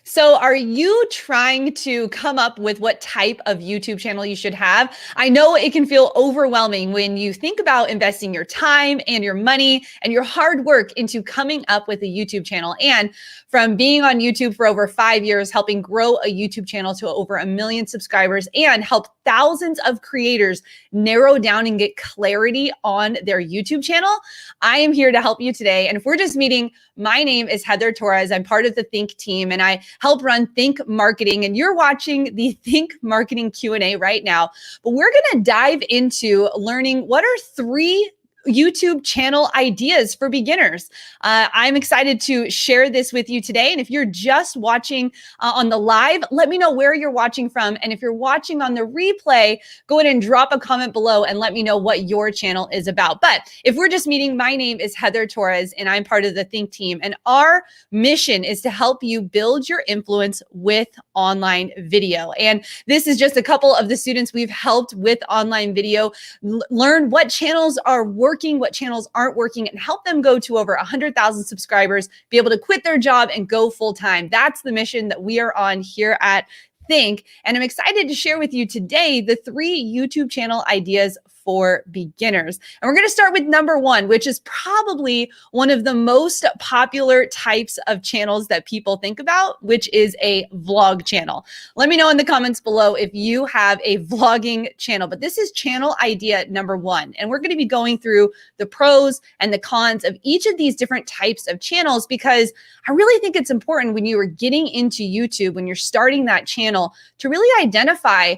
So are you trying to come up with what type of YouTube channel you should have? I know it can feel overwhelming when you think about investing your time and your money and your hard work into coming up with a YouTube channel. And from being on YouTube for over 5 years, helping grow a YouTube channel to over 1 million subscribers and help thousands of creators narrow down and get clarity on their YouTube channel, I am here to help you today. And if we're just meeting, my name is Heather Torres. I'm part of the Think team and I help run Think Marketing. And you're watching the Think Marketing Q&A right now. But we're going to dive into learning what are 3 YouTube channel ideas for beginners. I'm excited to share this with you today. And if you're just watching on the live, let me know where you're watching from. And if you're watching on the replay, go ahead and drop a comment below and let me know what your channel is about. But if we're just meeting, my name is Heather Torres and I'm part of the Think team. And our mission is to help you build your influence with online video. And this is just a couple of the students we've helped with online video, learn what channels are working, what channels aren't working, and help them go to over 100,000 subscribers, be able to quit their job and go full time. That's the mission that we are on here at Think. And I'm excited to share with you today the 3 YouTube channel ideas for beginners. And we're going to start with number 1, which is probably one of the most popular types of channels that people think about, which is a vlog channel. Let me know in the comments below if you have a vlogging channel, but this is channel idea number 1. And we're going to be going through the pros and the cons of each of these different types of channels, because I really think it's important when you are getting into YouTube, when you're starting that channel, to really identify,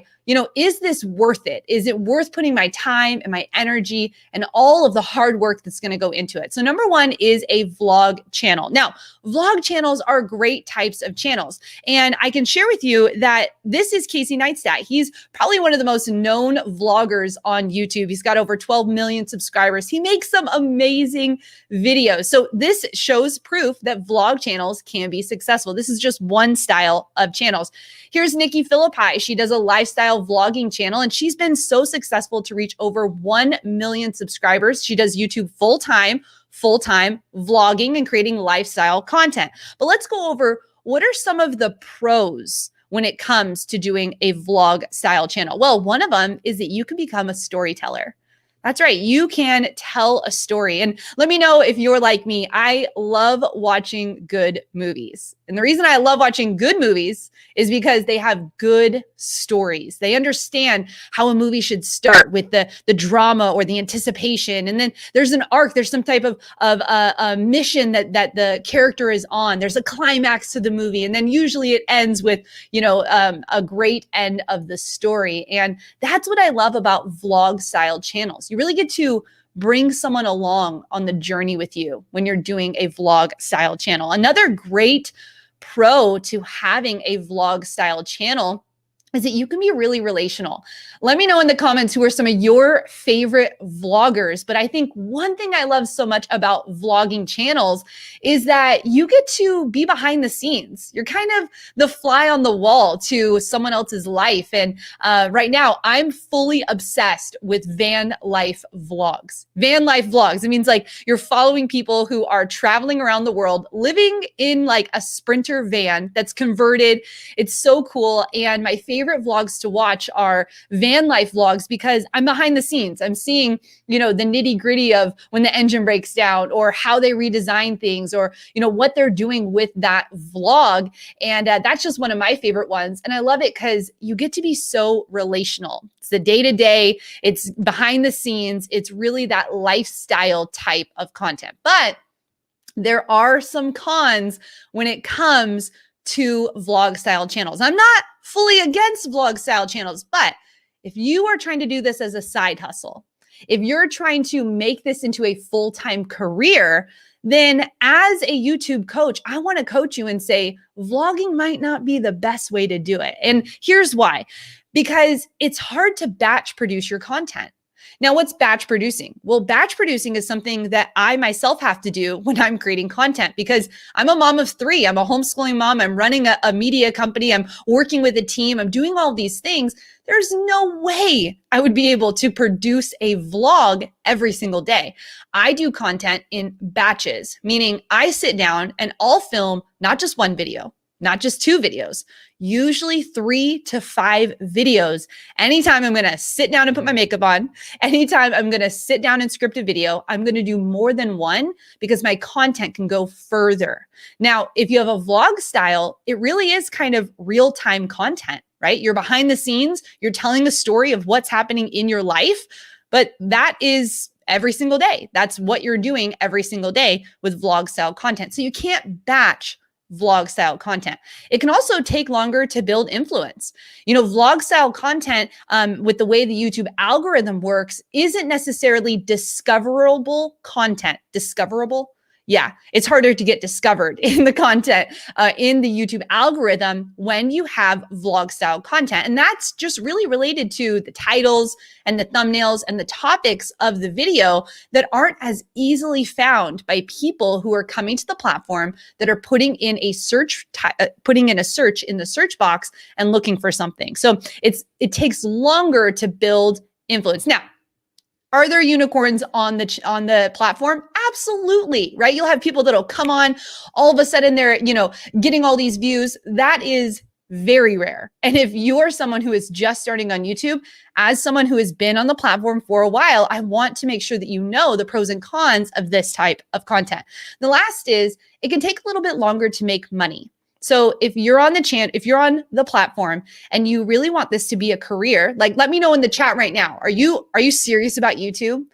is this worth it? Is it worth putting my time and my energy and all of the hard work that's going to go into it? So number 1 is a vlog channel. Now, vlog channels are great types of channels. And I can share with you that this is Casey Neistat. He's probably one of the most known vloggers on YouTube. He's got over 12 million subscribers. He makes some amazing videos. So this shows proof that vlog channels can be successful. This is just one style of channels. Here's Nikki Philippi. She does a lifestyle vlogging channel and she's been so successful to reach over 1 million subscribers. She does YouTube full-time vlogging and creating lifestyle content. But let's go over what are some of the pros when it comes to doing a vlog style channel. Well, one of them is that you can become a storyteller. That's right. You can tell a story. And let me know if you're like me. I love watching good movies. And the reason I love watching good movies is because they have good stories. They understand how a movie should start with the drama or the anticipation. And then there's an arc. There's some type of a mission that the character is on. There's a climax to the movie. And then usually it ends with, a great end of the story. And that's what I love about vlog style channels. You really get to bring someone along on the journey with you when you're doing a vlog style channel. Another great pro to having a vlog style channel is that you can be really relational. Let me know in the comments who are some of your favorite vloggers. But I think one thing I love so much about vlogging channels is that you get to be behind the scenes. You're kind of the fly on the wall to someone else's life. And right now I'm fully obsessed with van life vlogs. Van life vlogs. It means like you're following people who are traveling around the world, living in like a Sprinter van that's converted. It's so cool. And my favorite vlogs to watch are van life vlogs because I'm behind the scenes. I'm seeing, the nitty gritty of when the engine breaks down or how they redesign things or, what they're doing with that vlog. And that's just one of my favorite ones. And I love it because you get to be so relational. It's the day-to-day, it's behind the scenes. It's really that lifestyle type of content. But there are some cons when it comes to vlog style channels. I'm not fully against vlog style channels, but if you are trying to do this as a side hustle, if you're trying to make this into a full-time career, then as a YouTube coach, I want to coach you and say, vlogging might not be the best way to do it. And here's why, because it's hard to batch produce your content. Now, what's batch producing? Well, batch producing is something that I myself have to do when I'm creating content because I'm a mom of 3. I'm a homeschooling mom. I'm running a media company. I'm working with a team. I'm doing all these things. There's no way I would be able to produce a vlog every single day. I do content in batches, meaning I sit down and I'll film not just one video, not just 2 videos, usually 3 to 5 videos. Anytime I'm going to sit down and put my makeup on, anytime I'm going to sit down and script a video, I'm going to do more than one because my content can go further. Now, if you have a vlog style, it really is kind of real-time content, right? You're behind the scenes, you're telling the story of what's happening in your life, but that is every single day. That's what you're doing every single day with vlog style content. So you can't batch vlog style content. It can also take longer to build influence. Vlog style content with the way the YouTube algorithm works isn't necessarily discoverable content. Discoverable? Yeah, it's harder to get discovered in the content in the YouTube algorithm when you have vlog style content. And that's just really related to the titles and the thumbnails and the topics of the video that aren't as easily found by people who are coming to the platform that are putting in a search in the search box and looking for something. So it takes longer to build influence. Now, are there unicorns on the platform? Absolutely, right? You'll have people that'll come on, all of a sudden they're, getting all these views. That is very rare. And if you are someone who is just starting on YouTube, as someone who has been on the platform for a while, I want to make sure that you know the pros and cons of this type of content. The last is it can take a little bit longer to make money. So if you're on the platform and you really want this to be a career, let me know in the chat right now. Are you serious about YouTube?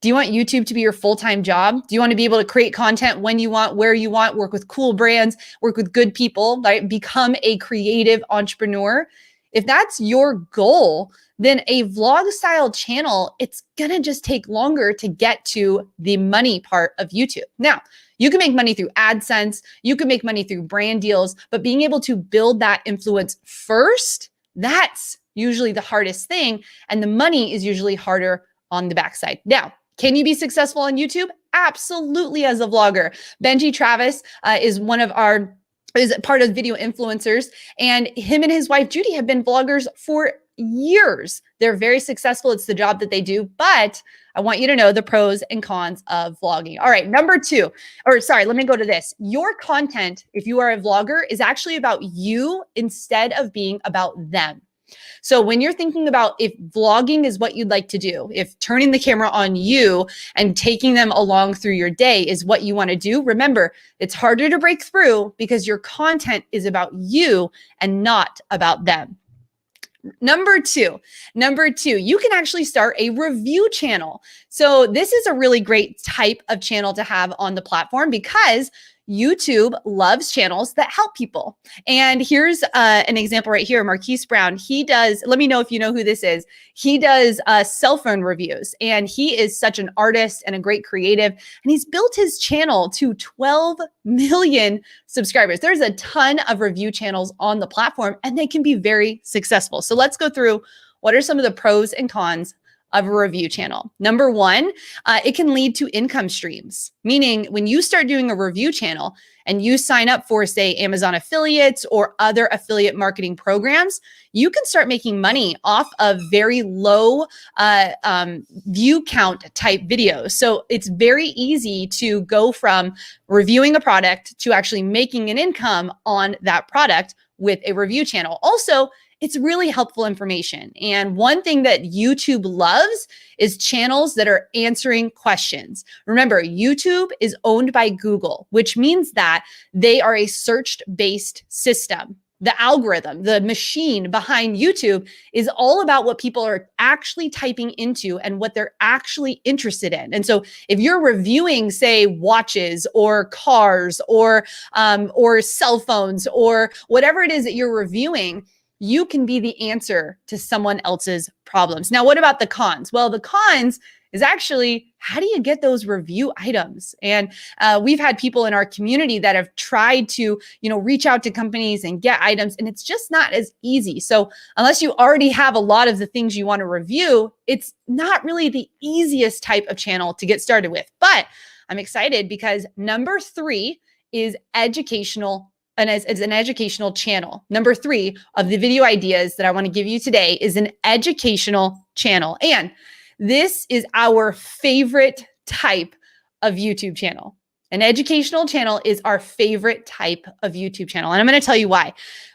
Do you want YouTube to be your full-time job? Do you want to be able to create content when you want, where you want, work with cool brands, work with good people, right? Become a creative entrepreneur? If that's your goal, then a vlog style channel, it's going to just take longer to get to the money part of YouTube. Now, you can make money through AdSense, you can make money through brand deals, but being able to build that influence first, that's usually the hardest thing. And the money is usually harder on the backside. Now, can you be successful on YouTube? Absolutely, as a vlogger. Benji Travis is part of Video Influencers, and him and his wife, Judy, have been vloggers for years. They're very successful. It's the job that they do, but I want you to know the pros and cons of vlogging. All right, let me go to this. Your content, if you are a vlogger, is actually about you instead of being about them. So when you're thinking about if vlogging is what you'd like to do, if turning the camera on you and taking them along through your day is what you want to do, remember, it's harder to break through because your content is about you and not about them. Number two, you can actually start a review channel. So this is a really great type of channel to have on the platform because YouTube loves channels that help people. And here's an example right here, Marquise Brown. He does, let me know if you know who this is. He does cell phone reviews, and he is such an artist and a great creative. And he's built his channel to 12 million subscribers. There's a ton of review channels on the platform, and they can be very successful. So let's go through what are some of the pros and cons of a review channel. Number one, it can lead to income streams, meaning when you start doing a review channel and you sign up for, say, Amazon affiliates or other affiliate marketing programs, you can start making money off of very low view count type videos. So it's very easy to go from reviewing a product to actually making an income on that product with a review channel. Also, it's really helpful information. And one thing that YouTube loves is channels that are answering questions. Remember, YouTube is owned by Google, which means that they are a search-based system. The algorithm, the machine behind YouTube is all about what people are actually typing into and what they're actually interested in. And so if you're reviewing, say, watches or cars or cell phones or whatever it is that you're reviewing, you can be the answer to someone else's problems. Now, what about the cons? Well, the cons is actually, how do you get those review items? And we've had people in our community that have tried to, reach out to companies and get items, and it's just not as easy. So unless you already have a lot of the things you want to review, it's not really the easiest type of channel to get started with. But I'm excited because number 3 is educational. And as an educational channel. Number 3 of the video ideas that I want to give you today is an educational channel. And this is our favorite type of YouTube channel. An educational channel is our favorite type of YouTube channel. And I'm going to tell you why.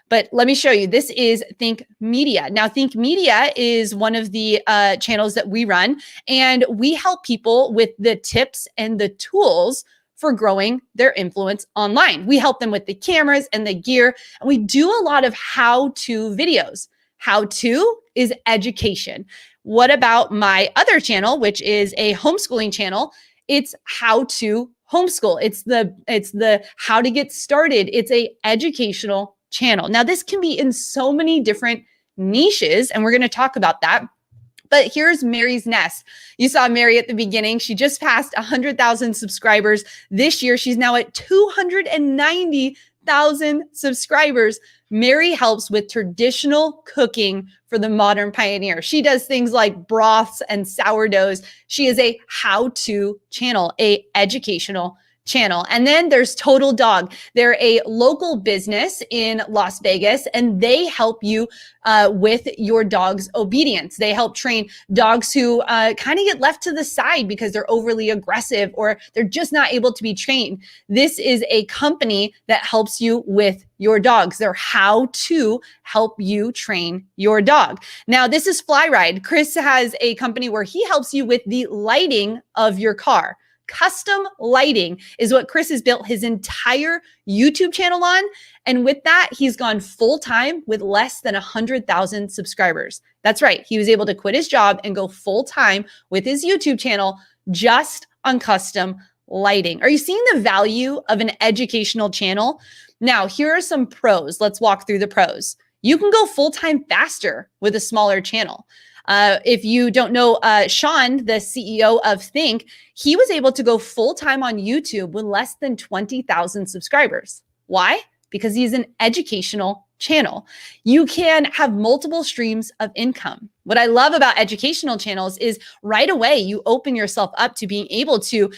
But let me show you. This is Think Media. Now, Think Media is one of the channels that we run, and we help people with the tips and the tools for growing their influence online. We help them with the cameras and the gear, and we do a lot of how-to videos. How-to is education. What about my other channel, which is a homeschooling channel? It's how to homeschool. It's the how to get started. It's a educational channel. Now, this can be in so many different niches, and we're going to talk about that. But here's Mary's Nest. You saw Mary at the beginning. She just passed 100,000 subscribers. This year, she's now at 290,000 subscribers. Mary helps with traditional cooking for the modern pioneer. She does things like broths and sourdoughs. She is a how-to channel, a educational channel. And then there's Total Dog. They're a local business in Las Vegas, and they help you with your dog's obedience. They help train dogs who kind of get left to the side because they're overly aggressive or they're just not able to be trained. This is a company that helps you with your dogs. They're how to help you train your dog. Now, this is Flyride. Chris has a company where he helps you with the lighting of your car. Custom lighting is what Chris has built his entire YouTube channel on. And with that, he's gone full-time with less than 100,000 subscribers. That's right. He was able to quit his job and go full-time with his YouTube channel just on custom lighting. Are you seeing the value of an educational channel? Now, here are some pros. Let's walk through the pros. You can go full-time faster with a smaller channel. If you don't know Sean, the CEO of Think, he was able to go full-time on YouTube with less than 20,000 subscribers. Why? Because he's an educational channel. You can have multiple streams of income. What I love about educational channels is right away you open yourself up to being able to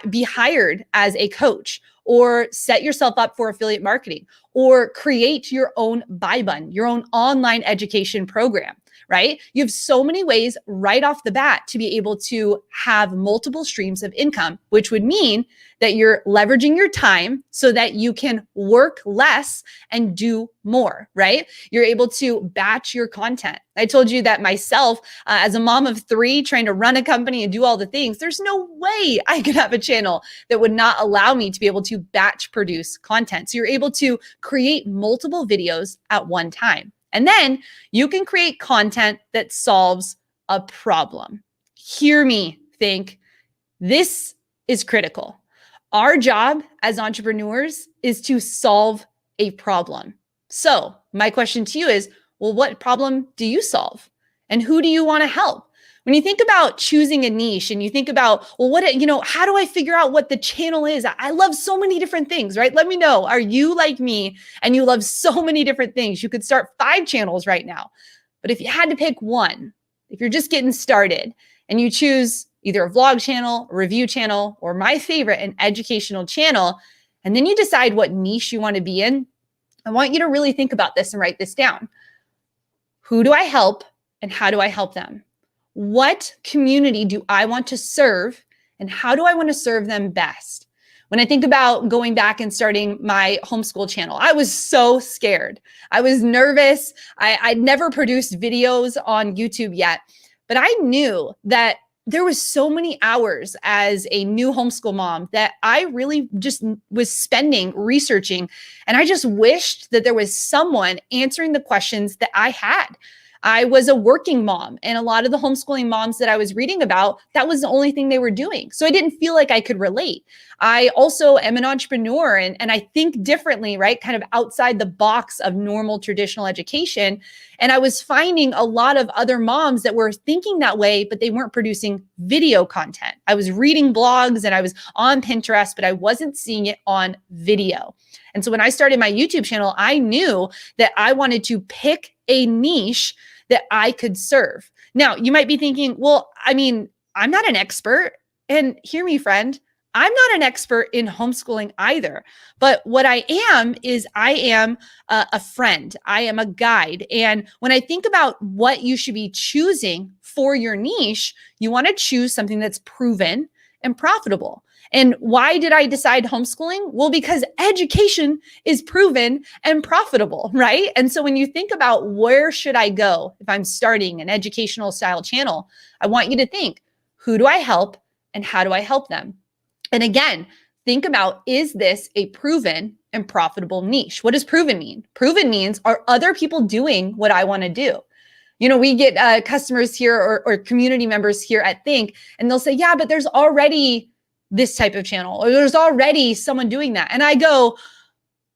be hired as a coach, or set yourself up for affiliate marketing, or create your own buy button, your own online education program. Right? You have so many ways right off the bat to be able to have multiple streams of income, which would mean that you're leveraging your time so that you can work less and do more, right? You're able to batch your content. I told you that myself, as a mom of 3, trying to run a company and do all the things, there's no way I could have a channel that would not allow me to be able to batch produce content. So you're able to create multiple videos at one time. And then you can create content that solves a problem. Hear me, Think. This is critical. Our job as entrepreneurs is to solve a problem. So my question to you is, well, what problem do you solve? And who do you want to help? When you think about choosing a niche and you think about, well, how do I figure out what the channel is? I love so many different things, right? Let me know. Are you like me and you love so many different things? You could start 5 channels right now. But if you had to pick one, if you're just getting started and you choose either a vlog channel, a review channel, or my favorite, an educational channel, and then you decide what niche you want to be in, I want you to really think about this and write this down. Who do I help and how do I help them? What community do I want to serve and how do I want to serve them best? When I think about going back and starting my homeschool channel, I was so scared. I was nervous. I'd never produced videos on YouTube yet, but I knew that there was so many hours as a new homeschool mom that I really just was spending researching. And I just wished that there was someone answering the questions that I had. I was a working mom, and a lot of the homeschooling moms that I was reading about, that was the only thing they were doing. So I didn't feel like I could relate. I also am an entrepreneur and I think differently, right? Kind of outside the box of normal traditional education. And I was finding a lot of other moms that were thinking that way, but they weren't producing video content. I was reading blogs and I was on Pinterest, but I wasn't seeing it on video. And so when I started my YouTube channel, I knew that I wanted to pick a niche that I could serve. Now, you might be thinking, well, I'm not an expert. And hear me, friend, I'm not an expert in homeschooling either. But what I am is I am a friend. I am a guide. And when I think about what you should be choosing for your niche, you want to choose something that's proven and profitable. And why did I decide homeschooling? Well, because education is proven and profitable, right? And so when you think about where should I go if I'm starting an educational style channel, I want you to think, who do I help and how do I help them? And again, think about, is this a proven and profitable niche? What does proven mean? Proven means, are other people doing what I want to do? You know, we get customers here or community members here at Think, and they'll say, yeah, but there's already this type of channel, or there's already someone doing that. And I go,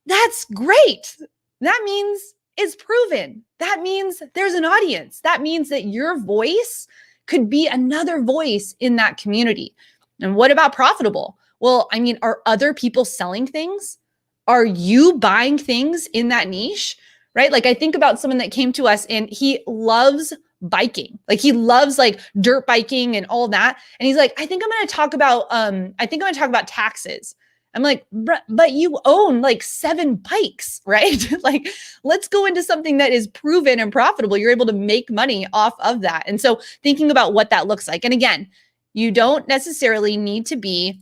that's great. That means it's proven. That means there's an audience. That means that your voice could be another voice in that community. And what about profitable? Well, I mean, are other people selling things? Are you buying things in that niche? Right? Like I think about someone that came to us and he loves biking. Like he loves like dirt biking and all that. And he's like, I think I'm going to talk about taxes. I'm like, but you own like 7 bikes, right? Like, let's go into something that is proven and profitable. You're able to make money off of that. And so thinking about what that looks like. And again, you don't necessarily need to be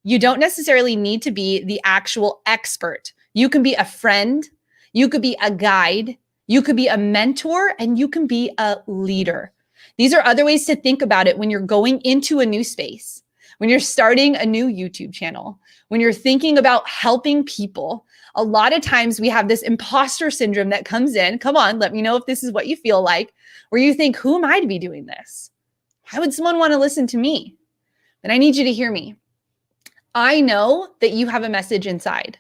the actual expert. You can be a friend. You could be a guide, you could be a mentor, and you can be a leader. These are other ways to think about it when you're going into a new space, when you're starting a new YouTube channel, when you're thinking about helping people. A lot of times we have this imposter syndrome that comes in. Come on, let me know if this is what you feel like, where you think, who am I to be doing this? Why would someone want to listen to me? And I need you to hear me. I know that you have a message inside.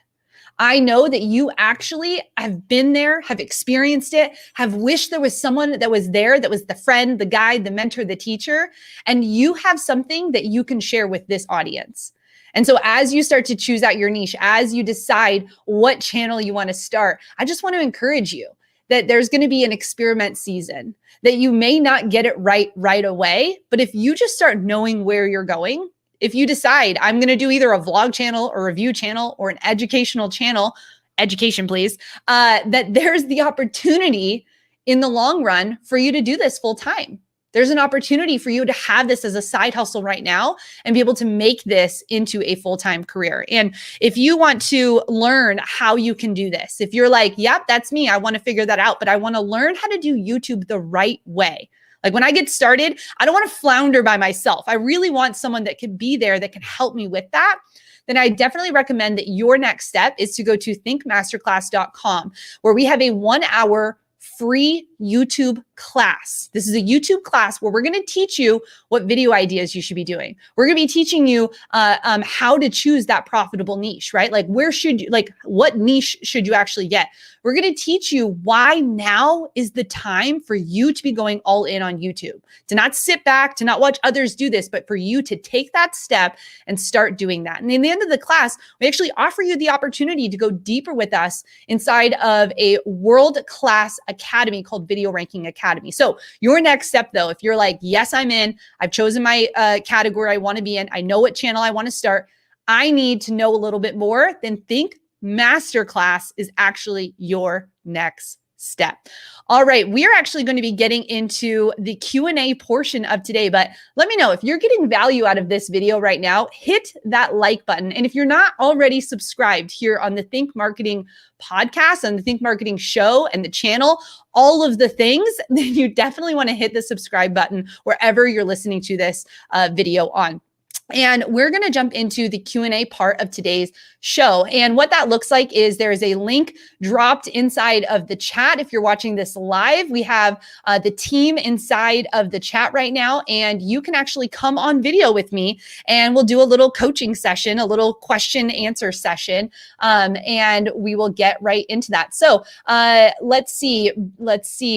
I know that you actually have been there, have experienced it, have wished there was someone that was there, that was the friend, the guide, the mentor, the teacher, and you have something that you can share with this audience. And so as you start to choose out your niche, as you decide what channel you want to start, I just want to encourage you that there's going to be an experiment season, that you may not get it right away, but if you just start knowing where you're going, if you decide I'm going to do either a vlog channel or review channel or an educational channel, education, please, that there's the opportunity in the long run for you to do this full time. There's an opportunity for you to have this as a side hustle right now and be able to make this into a full-time career. And if you want to learn how you can do this, if you're like, yep, that's me, I want to figure that out, but I want to learn how to do YouTube the right way. Like when I get started, I don't want to flounder by myself. I really want someone that can be there that can help me with that. Then I definitely recommend that your next step is to go to thinkmasterclass.com, where we have a 1-hour free YouTube class. This is a YouTube class where we're going to teach you what video ideas you should be doing. We're going to be teaching you how to choose that profitable niche, right? Like what niche should you actually get? We're going to teach you why now is the time for you to be going all in on YouTube, to not sit back, to not watch others do this, but for you to take that step and start doing that. And in the end of the class, we actually offer you the opportunity to go deeper with us inside of a world-class academy called Video Ranking Academy. So your next step though, if you're like, yes, I'm in, I've chosen my category I want to be in, I know what channel I want to start, I need to know a little bit more, then Think Masterclass is actually your next step. All right, we are actually going to be getting into the Q&A portion of today, but let me know if you're getting value out of this video right now, hit that like button. And if you're not already subscribed here on the Think Marketing podcast, on the Think Marketing show and the channel, all of the things, then you definitely want to hit the subscribe button wherever you're listening to this video on. And we're going to jump into the Q&A part of today's show. And what that looks like is there is a link dropped inside of the chat. If you're watching this live, we have the team inside of the chat right now, and you can actually come on video with me and we'll do a little coaching session, a little question answer session, and we will get right into that. So let's see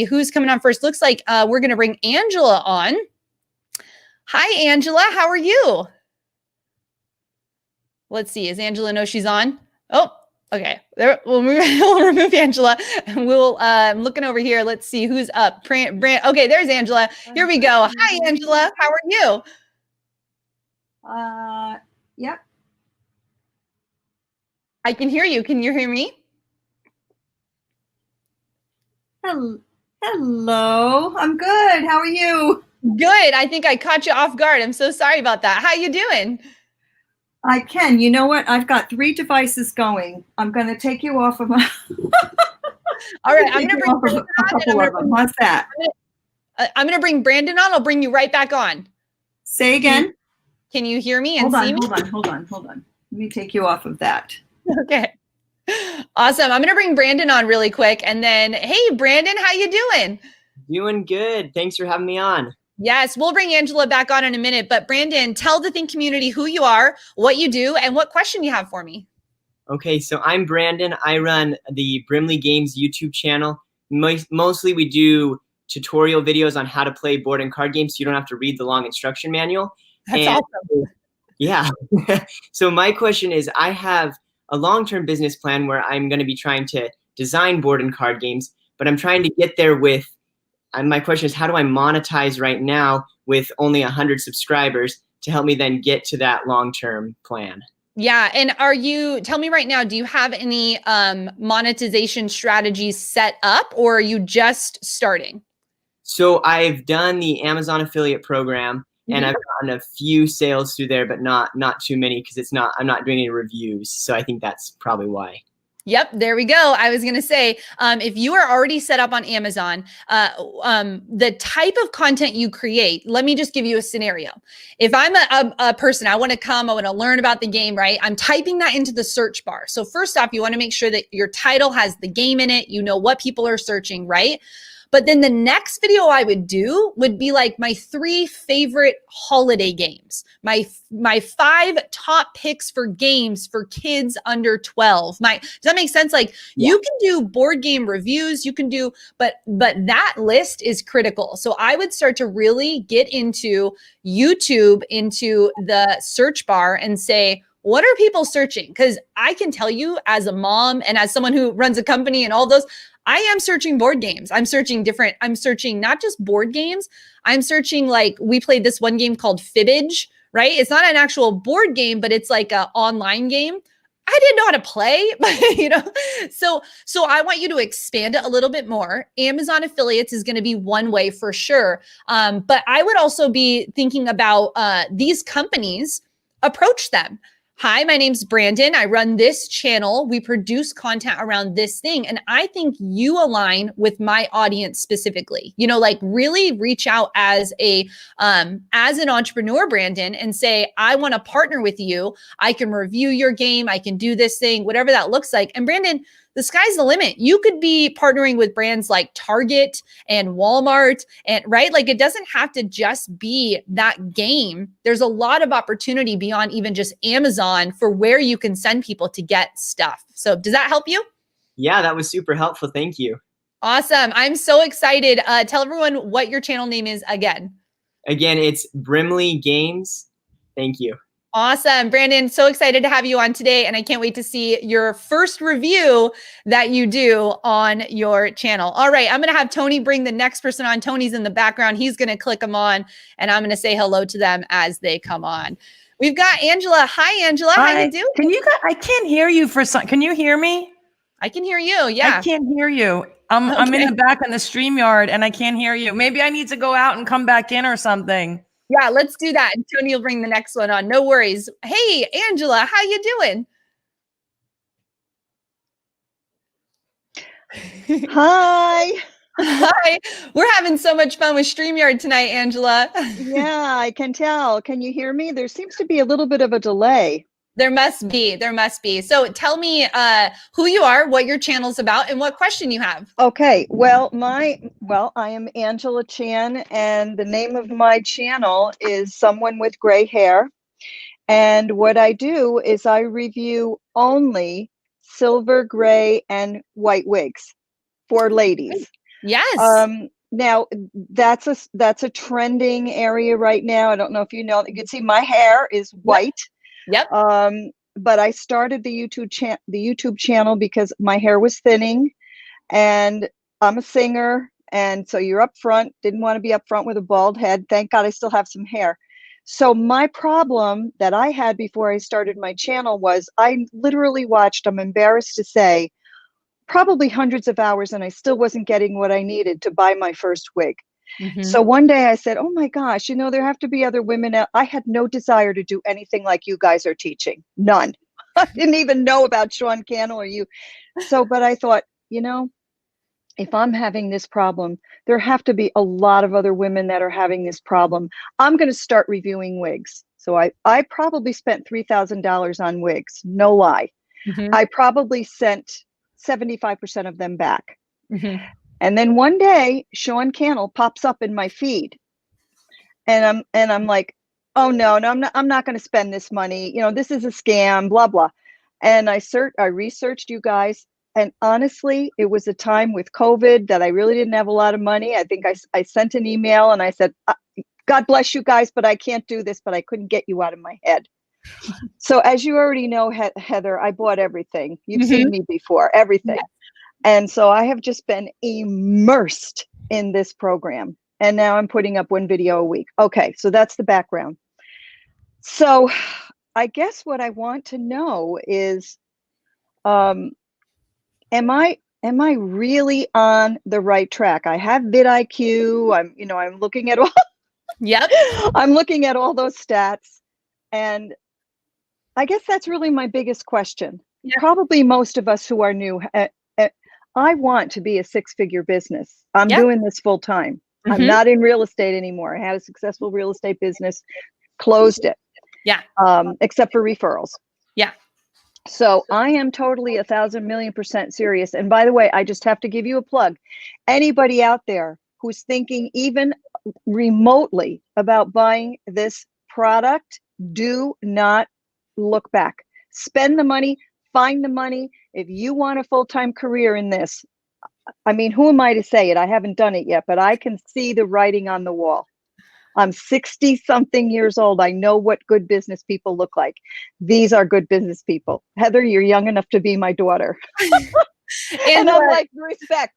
who's coming on first. Looks like we're going to bring Angela on. Hi, Angela. How are you? Let's see. Is Angela know she's on? Oh, okay. There, we'll remove Angela. And I'm looking over here. Let's see who's up. Okay, there's Angela. Here we go. Hi, Angela. How are you? Yep. I can hear you. Can you hear me? Hello. I'm good. How are you? Good. I think I caught you off guard. I'm so sorry about that. How you doing? I can. You know what? I've got 3 devices going. I'm going to take you off of my. All right, I'm take gonna you bring off of Brandon a on, and couple of them. How's that? I'm gonna bring Brandon on. I'll bring you right back on. Say again. Can you hear me and Hold on, see me? hold on. Let me take you off of that. Okay. Awesome. I'm gonna bring Brandon on really quick, and then, hey, Brandon, how you doing? Doing good. Thanks for having me on. Yes, we'll bring Angela back on in a minute. But Brandon, tell the Think community who you are, what you do, and what question you have for me. Okay, so I'm Brandon. I run the Brimley Games YouTube channel. Mostly we do tutorial videos on how to play board and card games so you don't have to read the long instruction manual. That's and awesome. Yeah. So my question is, I have a long-term business plan where I'm going to be trying to design board and card games, but I'm trying to get there with, my question is, how do I monetize right now with only 100 subscribers to help me then get to that long-term plan? Yeah. And tell me right now, do you have any monetization strategies set up, or are you just starting? So I've done the Amazon affiliate program, and I've gotten a few sales through there, but not too many, because I'm not doing any reviews. So I think that's probably why. Yep, there we go. I was going to say, if you are already set up on Amazon, the type of content you create, let me just give you a scenario. If I'm a person, I want to learn about the game, right? I'm typing that into the search bar. So first off, you want to make sure that your title has the game in it. You know what people are searching, right? But then the next video I would do would be like my 3 favorite holiday games, my 5 top picks for games for kids under 12. Does that make sense? Like, you can do board game reviews, you can do, but that list is critical. So I would start to really get into YouTube, into the search bar, and say, what are people searching? Because I can tell you, as a mom and as someone who runs a company and all those, I am searching board games. I'm searching not just board games. I'm searching, like, we played this one game called Fibbage, right? It's not an actual board game, but it's like an online game. I didn't know how to play, but so I want you to expand it a little bit more. Amazon affiliates is going to be one way for sure. But I would also be thinking about these companies, approach them. Hi, my name's Brandon. I run this channel. We produce content around this thing. And I think you align with my audience specifically. Like, really reach out as an entrepreneur, Brandon, and say, I want to partner with you. I can review your game. I can do this thing, whatever that looks like. And Brandon, the sky's the limit. You could be partnering with brands like Target and Walmart, and right? Like, it doesn't have to just be that game. There's a lot of opportunity beyond even just Amazon for where you can send people to get stuff. So does that help you? Yeah, that was super helpful. Thank you. Awesome. I'm so excited. Tell everyone what your channel name is again. Again, it's Brimley Games. Thank you. Awesome. Brandon, so excited to have you on today. And I can't wait to see your first review that you do on your channel. All right. I'm going to have Tony bring the next person on. Tony's in the background. He's going to click them on, and I'm going to say hello to them as they come on. We've got Angela. Hi, Angela. Hi. How you doing? Can you guys, I can't hear you for some, can you hear me? I can hear you. Yeah. I can't hear you. I'm in the back on the StreamYard and I can't hear you. Maybe I need to go out and come back in or something. Yeah, let's do that. And Tony will bring the next one on. No worries. Hey, Angela, how you doing? Hi. Hi. We're having so much fun with StreamYard tonight, Angela. Yeah, I can tell. Can you hear me? There seems to be a little bit of a delay. There must be. So tell me who you are, what your channel's about, and what question you have. Okay. Well, I am Angela Chan, and the name of my channel is Someone with Gray Hair. And what I do is I review only silver, gray, and white wigs for ladies. Yes. Now that's a trending area right now. I don't know if you know. You can see my hair is white. Yep. But I started the YouTube channel because my hair was thinning, and I'm a singer, and so you're up front. Didn't want to be up front with a bald head. Thank God I still have some hair. So my problem that I had before I started my channel was I literally watched, I'm embarrassed to say, probably hundreds of hours, and I still wasn't getting what I needed to buy my first wig. Mhm. So one day I said, oh my gosh, there have to be other women out. I had no desire to do anything like you guys are teaching. None. I didn't even know about Sean Cannell or you. So, but I thought, if I'm having this problem, there have to be a lot of other women that are having this problem. I'm going to start reviewing wigs. So I probably spent $3,000 on wigs. No lie. Mhm. I probably sent 75% of them back. Mhm. And then one day, Sean Cannell pops up in my feed, and I'm like, oh no, I'm not going to spend this money. This is a scam, blah blah. And I researched you guys, and honestly, it was a time with COVID that I really didn't have a lot of money. I think I sent an email and I said, God bless you guys, but I can't do this. But I couldn't get you out of my head. So as you already know, Heather, I bought everything. You've seen me before, everything. Yes. And so I have just been immersed in this program. And now I'm putting up one video a week. Okay, so that's the background. So I guess what I want to know is, am I really on the right track? I have vidIQ. I'm looking at all Yep. I'm looking at all those stats. And I guess that's really my biggest question. Yeah. Probably most of us who are new, I want to be a six-figure business. I'm Yeah. doing this full time. I'm Mhm. not in real estate anymore. I had a successful real estate business, closed it. Yeah. Except for referrals. Yeah. So I am totally 1,000,000,000% serious. And by the way, I just have to give you a plug. Anybody out there who's thinking even remotely about buying this product, do not look back. Spend the money, find the money. If you want a full-time career in this, I mean, who am I to say it? I haven't done it yet, but I can see the writing on the wall. I'm 60 something years old. I know what good business people look like. These are good business people. Heather, you're young enough to be my daughter. And I'm like,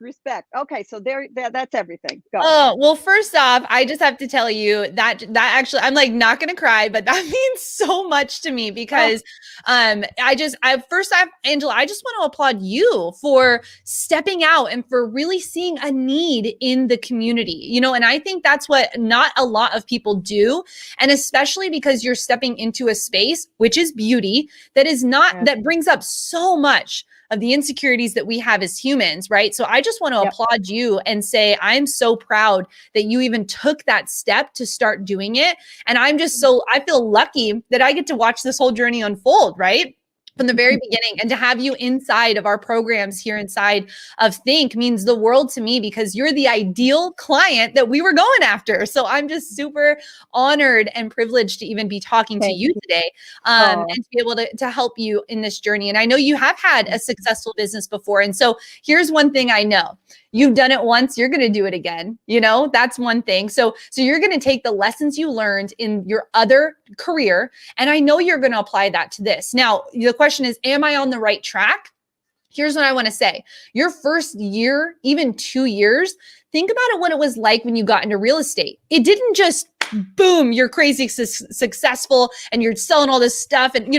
respect. Okay, so that's everything. Go. Oh, well, first off, I just have to tell you that actually, I'm like not gonna cry, but that means so much to me because Angela, I just want to applaud you for stepping out and for really seeing a need in the community, and I think that's what not a lot of people do. And especially because you're stepping into a space, which is beauty, that is not, that brings up so much of the insecurities that we have as humans, right? So I just want to applaud you and say, I'm so proud that you even took that step to start doing it. And I feel lucky that I get to watch this whole journey unfold, right? From the very beginning, and to have you inside of our programs here inside of Think means the world to me because you're the ideal client that we were going after. So I'm just super honored and privileged to even be talking to you today and to be able to help you in this journey. And I know you have had a successful business before. And so here's one thing I know. You've done it once, you're going to do it again. That's one thing. So you're going to take the lessons you learned in your other career, and I know you're going to apply that to this. Now, the question is, am I on the right track? Here's what I want to say. Your first year, even 2 years, think about it, what it was like when you got into real estate. It didn't just boom, you're crazy successful and you're selling all this stuff. And,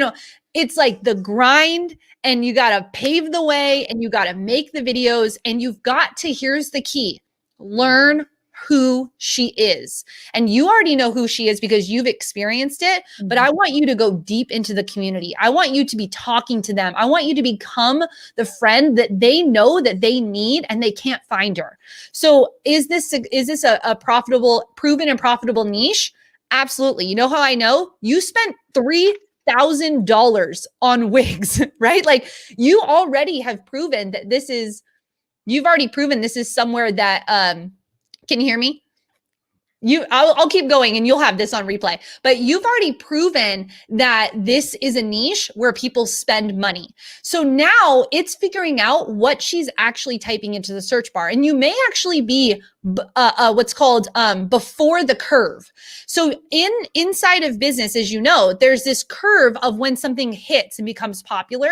it's like the grind, and you got to pave the way, and you got to make the videos, and you've got to, here's the key, learn who she is. And you already know who she is because you've experienced it, but I want you to go deep into the community. I want you to be talking to them. I want you to become the friend that they know that they need and they can't find her. So is this a profitable, proven and profitable niche? Absolutely. You know how I know? You spent $3,000 on wigs, right? Like you already have proven that you've already proven this is somewhere that, can you hear me? I'll keep going and you'll have this on replay, but you've already proven that this is a niche where people spend money. So now it's figuring out what she's actually typing into the search bar. And you may actually be what's called before the curve. So inside of business, as you know, there's this curve of when something hits and becomes popular,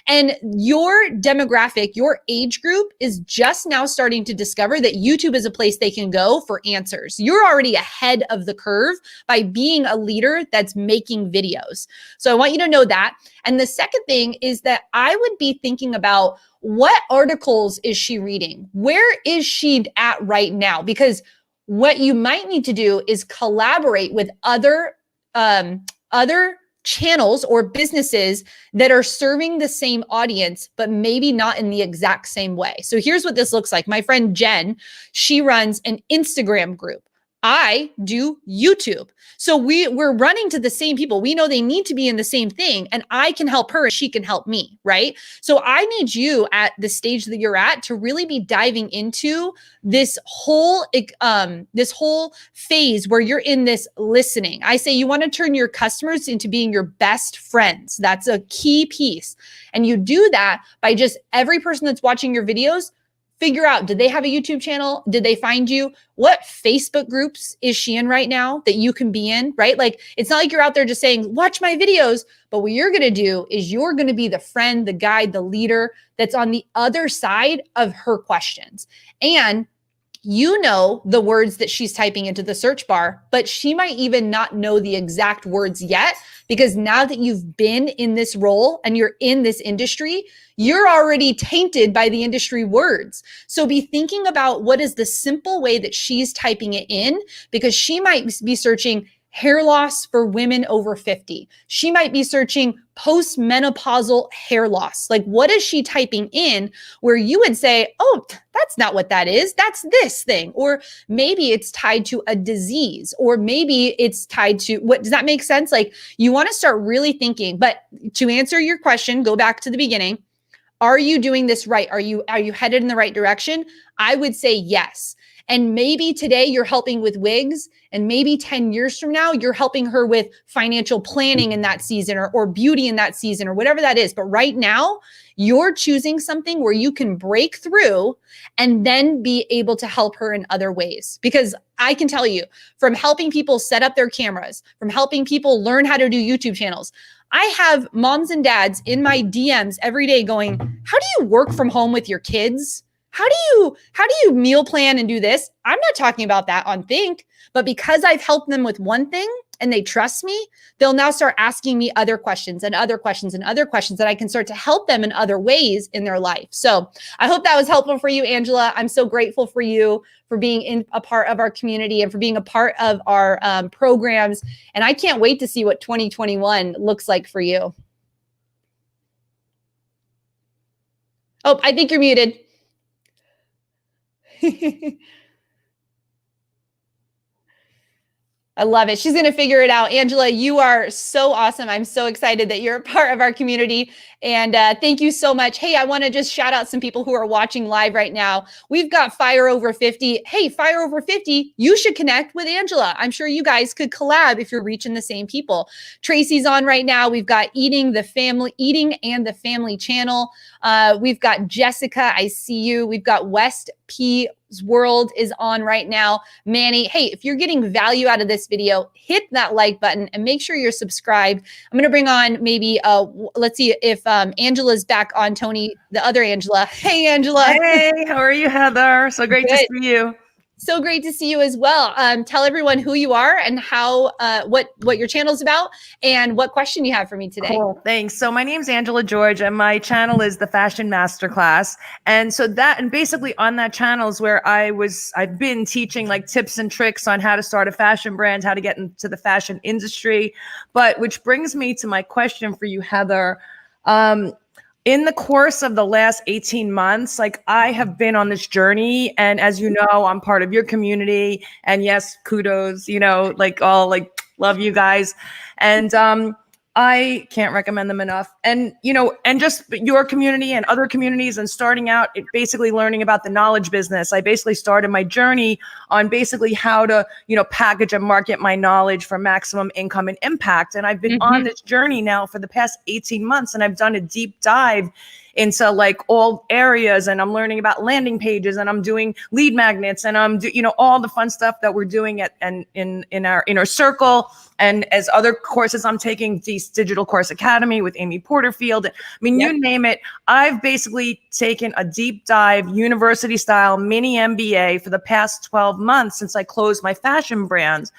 and your demographic, your age group is just now starting to discover that YouTube is a place they can go for answers. You're already ahead of the curve by being a leader that's making videos. So I want you to know that. And the second thing is that I would be thinking about, what articles is she reading? Where is she at right now? Because What you might need to do is collaborate with other channels or businesses that are serving the same audience, but maybe not in the exact same way. So here's what this looks like. My friend Jen, she runs an Instagram group. I do YouTube. So we're running to the same people. We know they need to be in the same thing, and I can help her and she can help me, right? So I need you at the stage that you're at to really be diving into this whole phase where you're in this listening. I say you want to turn your customers into being your best friends. That's a key piece. And you do that by just every person that's watching your videos, figure out, did they have a YouTube channel? Did they find you? What Facebook groups is she in right now that you can be in, right? Like, it's not like you're out there just saying, watch my videos, but what you're going to do is you're going to be the friend, the guide, the leader that's on the other side of her questions. And you know the words that she's typing into the search bar, but she might even not know the exact words yet, because now that you've been in this role and you're in this industry, you're already tainted by the industry words. So be thinking about what is the simple way that she's typing it in, because she might be searching hair loss for women over 50. She might be searching postmenopausal hair loss. Like, what is she typing in where you would say, oh, that's not what that is. That's this thing. Or maybe it's tied to a disease, or maybe it's tied to what, does that make sense? Like, you want to start really thinking. But to answer your question, go back to the beginning. Are you doing this right? Are you headed in the right direction? I would say yes. And maybe today you're helping with wigs, and maybe 10 years from now, you're helping her with financial planning in that season, or beauty in that season, or whatever that is. But right now, you're choosing something where you can break through and then be able to help her in other ways. Because I can tell you, from helping people set up their cameras, from helping people learn how to do YouTube channels, I have moms and dads in my DMs every day going, how do you work from home with your kids? How do you meal plan and do this? I'm not talking about that on Think, but because I've helped them with one thing and they trust me, they'll now start asking me other questions and other questions and other questions that I can start to help them in other ways in their life. So I hope that was helpful for you, Angela. I'm so grateful for you for being a part of our community and for being a part of our programs. And I can't wait to see what 2021 looks like for you. Oh, I think you're muted. I love it. She's going to figure it out. Angela, you are so awesome. I'm so excited that you're a part of our community. And thank you so much. Hey, I want to just shout out some people who are watching live right now. We've got Fire Over 50. Hey, Fire Over 50, you should connect with Angela. I'm sure you guys could collab if you're reaching the same people. Tracy's on right now. We've got Eating and the Family channel. We've got Jessica. I see you. We've got West P. World is on right now. Manny, hey, if you're getting value out of this video, hit that like button and make sure you're subscribed. I'm going to bring on maybe, let's see if Angela's back on, Tony, the other Angela. Hey, Angela. Hey, how are you, Heather? So great to see you. So great to see you as well. Tell everyone who you are and how, what your channel's about and what question you have for me today. Cool, thanks. So my name's Angela George and my channel is the Fashion Masterclass. And so basically on that channel is where I've been teaching like tips and tricks on how to start a fashion brand, how to get into the fashion industry. But which brings me to my question for you, Heather. In the course of the last 18 months, like I have been on this journey, and as you know, I'm part of your community, and yes, kudos, love you guys. And, I can't recommend them enough. And, and just your community and other communities and starting out, basically learning about the knowledge business. I basically started my journey on basically how to, package and market my knowledge for maximum income and impact. And I've been on this journey now for the past 18 months, and I've done a deep dive into like all areas, and I'm learning about landing pages, and I'm doing lead magnets, and I'm all the fun stuff that we're doing in our inner circle. And as other courses I'm taking, the Digital Course Academy with Amy Porterfield. I mean, you name it. I've basically taken a deep dive, university style mini MBA for the past 12 months since I closed my fashion brand.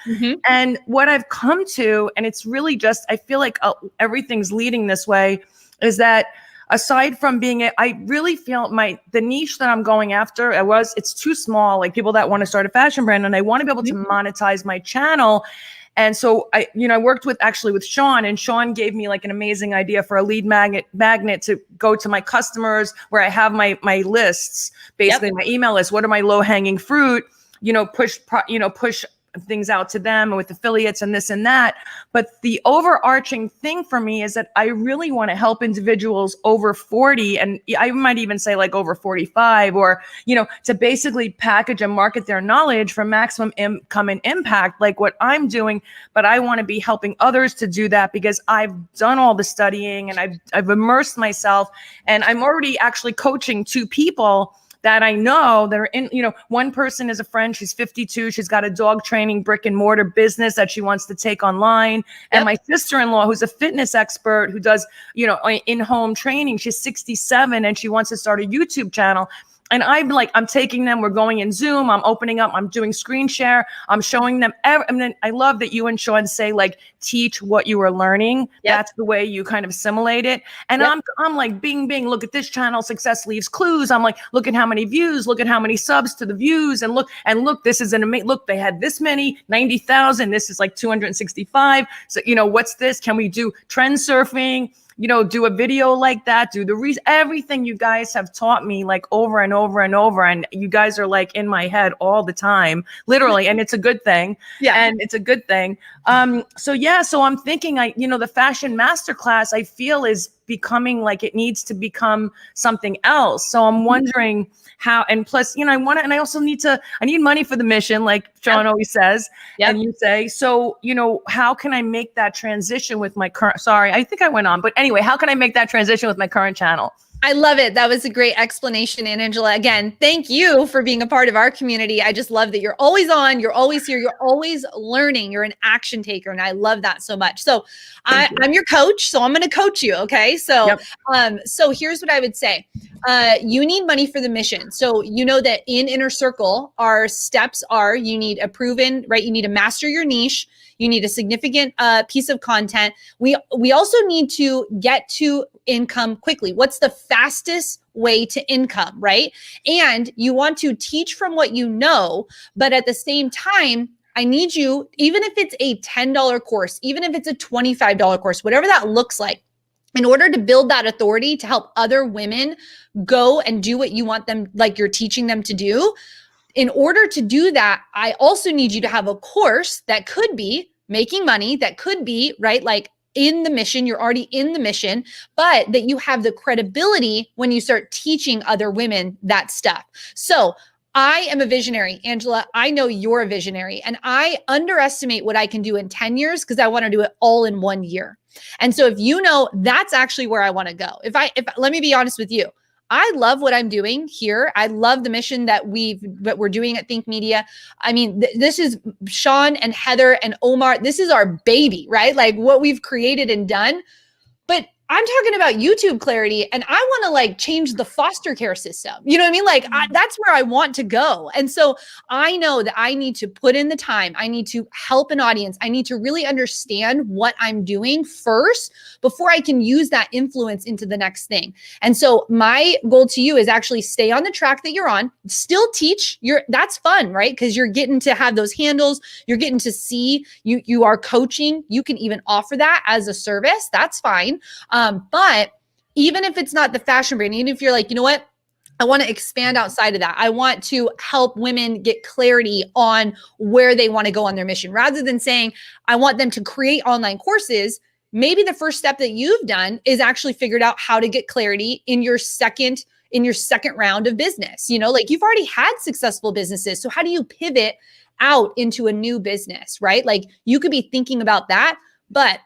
And what I've come to, and it's really just, I feel like everything's leading this way, is that aside from I really feel the niche that I'm going after, it's too small, like people that want to start a fashion brand, and I want to be able to monetize my channel. And so I worked with Sean, and Sean gave me like an amazing idea for a lead magnet to go to my customers where I have my lists, basically my email list. What are my low hanging fruit? Push things out to them with affiliates and this and that. But the overarching thing for me is that I really want to help individuals over 40, and I might even say like over 45, or, to basically package and market their knowledge for maximum income and impact, like what I'm doing. But I want to be helping others to do that because I've done all the studying and I've immersed myself, and I'm already actually coaching 2 people that I know that are in, one person is a friend, she's 52, she's got a dog training brick and mortar business that she wants to take online. And my sister-in-law, who's a fitness expert who does, in-home training, she's 67 and she wants to start a YouTube channel. And I'm taking them, we're going in Zoom, I'm opening up, I'm doing screen share, I'm showing them. I love that you and Sean say like, teach what you are learning. That's the way you kind of assimilate it. And I'm like, bing, look at this channel, success leaves clues. I'm like, look at how many views, look at how many subs to the views. And look, this is look, they had this many, 90,000, this is like 265. So, what's this? Can we do trend surfing? Do a video like that, do everything you guys have taught me like over and over and over. And you guys are like in my head all the time, literally. And it's a good thing. And it's a good thing. So I'm thinking, the fashion masterclass, I feel is becoming like it needs to become something else. So I'm wondering how, and plus, I need money for the mission, like Sean always says, and you say, so, how can I make that transition with my current, sorry, I think I went on, but anyway, how can I make that transition with my current channel? I love it. That was a great explanation. And Angela, again, thank you for being a part of our community. I just love that you're always on, you're always here, you're always learning, you're an action taker. And I love that so much. So I'm your coach, so I'm going to coach you. Okay. So, so here's what I would say. You need money for the mission. So you know that in Inner Circle, our steps are, you need a proven, right? You need to master your niche. You need a significant piece of content. We also need to get to income quickly. What's the fastest way to income, right? And you want to teach from what you know, but at the same time, I need you, even if it's a $10 course, even if it's a $25 course, whatever that looks like, in order to build that authority to help other women go and do what you want them, like you're teaching them to do. In order to do that, I also need you to have a course that could be making money, that could be, right, like in the mission, you're already in the mission, but that you have the credibility when you start teaching other women that stuff. So I am a visionary, Angela. I know you're a visionary, and I underestimate what I can do in 10 years because I want to do it all in 1 year. And so if you know, that's actually where I want to go. If let me be honest with you, I love what I'm doing here. I love the mission that we're doing at Think Media. I mean, this is Sean and Heather and Omar. This is our baby, right? Like what we've created and done. But I'm talking about YouTube clarity, and I want to like change the foster care system. You know what I mean? Like that's where I want to go. And so I know that I need to put in the time. I need to help an audience. I need to really understand what I'm doing first before I can use that influence into the next thing. And so my goal to you is actually stay on the track that you're on, still teach. That's fun, right? Because you're getting to have those handles. You're getting to see you are coaching. You can even offer that as a service. That's fine. But even if it's not the fashion brand, even if you're like, you know what, I want to expand outside of that. I want to help women get clarity on where they want to go on their mission. Rather than saying, I want them to create online courses, maybe the first step that you've done is actually figured out how to get clarity in your second round of business. You know, like you've already had successful businesses. So how do you pivot out into a new business, right? Like you could be thinking about that, but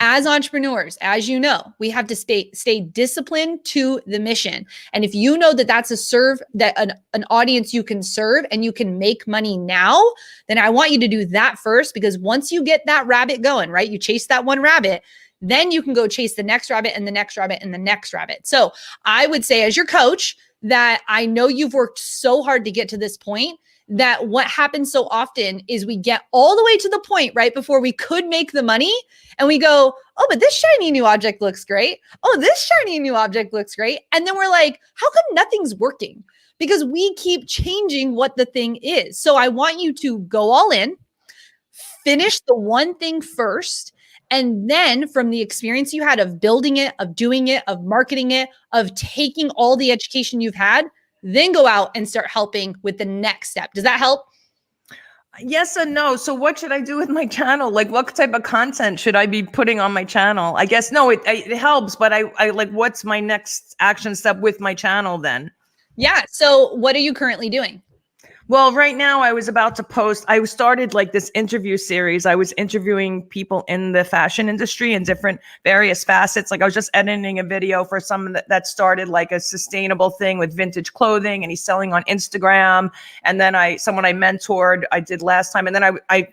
as entrepreneurs, as you know, we have to stay disciplined to the mission. And if you know that that's an audience you can serve and you can make money now, then I want you to do that first, because once you get that rabbit going, right? You chase that one rabbit, then you can go chase the next rabbit and the next rabbit and the next rabbit. So I would say as your coach, that I know you've worked so hard to get to this point, that what happens so often is we get all the way to the point right before we could make the money and we go, oh, but this shiny new object looks great. Oh, this shiny new object looks great. And then we're like, how come nothing's working? Because we keep changing what the thing is. So I want you to go all in, finish the one thing first. And then from the experience you had of building it, of doing it, of marketing it, of taking all the education you've had, then go out and start helping with the next step. Does that help? Yes and no. So what should I do with my channel? Like, what type of content should I be putting on my channel? I guess, no, it helps, but I like, what's my next action step with my channel then? Yeah. So what are you currently doing? Well, right now I was about to post, I started like this interview series. I was interviewing people in the fashion industry in different various facets. Like I was just editing a video for someone that started like a sustainable thing with vintage clothing, and he's selling on Instagram. And then someone I mentored, I did last time. And then I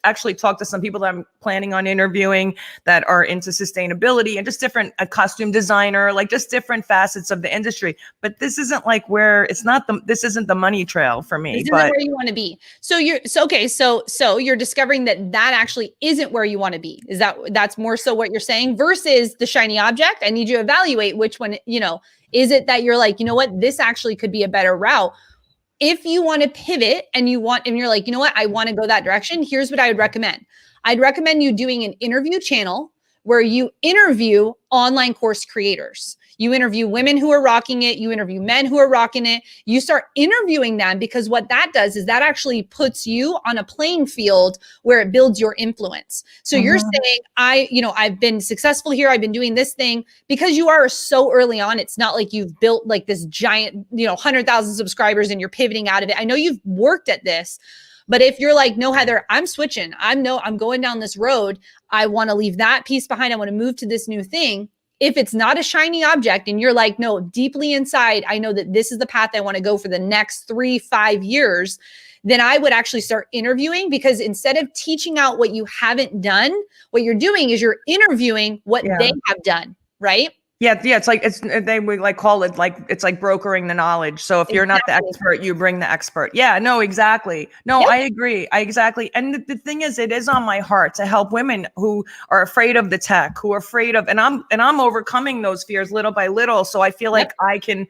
actually talked to some people that I'm planning on interviewing that are into sustainability and just different, a costume designer, like just different facets of the industry. But this isn't like where this isn't the money trail for me. This isn't where you want to be. So so you're discovering that actually isn't where you want to be. That's more so what you're saying versus the shiny object. I need you to evaluate which one, is it that you're like, you know what, this actually could be a better route. If you want to pivot and you're like, you know what, I want to go that direction, here's what I would recommend. I'd recommend you doing an interview channel where you interview online course creators. You interview women who are rocking it. You interview men who are rocking it. You start interviewing them, because what that does is that actually puts you on a playing field where it builds your influence. So you're saying, I've been successful here. I've been doing this thing, because you are so early on. It's not like you've built like this giant, 100,000 subscribers and you're pivoting out of it. I know you've worked at this, but if you're like, no, Heather, I'm switching. I'm going down this road. I want to leave that piece behind. I want to move to this new thing. If it's not a shiny object and you're like, no, deeply inside, I know that this is the path I want to go for the next 3-5 years, then I would actually start interviewing, because instead of teaching out what you haven't done, what you're doing is you're interviewing what they have done, right? Yeah. It's like, they would like call it like, it's like brokering the knowledge. So if you're not the expert, you bring the expert. Yeah, no, exactly. No, I agree. Exactly. And the thing is, it is on my heart to help women who are afraid of the tech, who are afraid of, and I'm overcoming those fears little by little. So I feel like I can,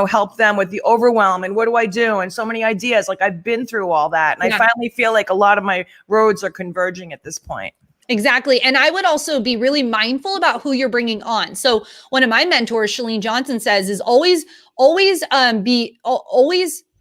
help them with the overwhelm and what do I do? And so many ideas, like I've been through all that. And I finally feel like a lot of my roads are converging at this point. Exactly. And I would also be really mindful about who you're bringing on. So one of my mentors, Shalene Johnson, says is always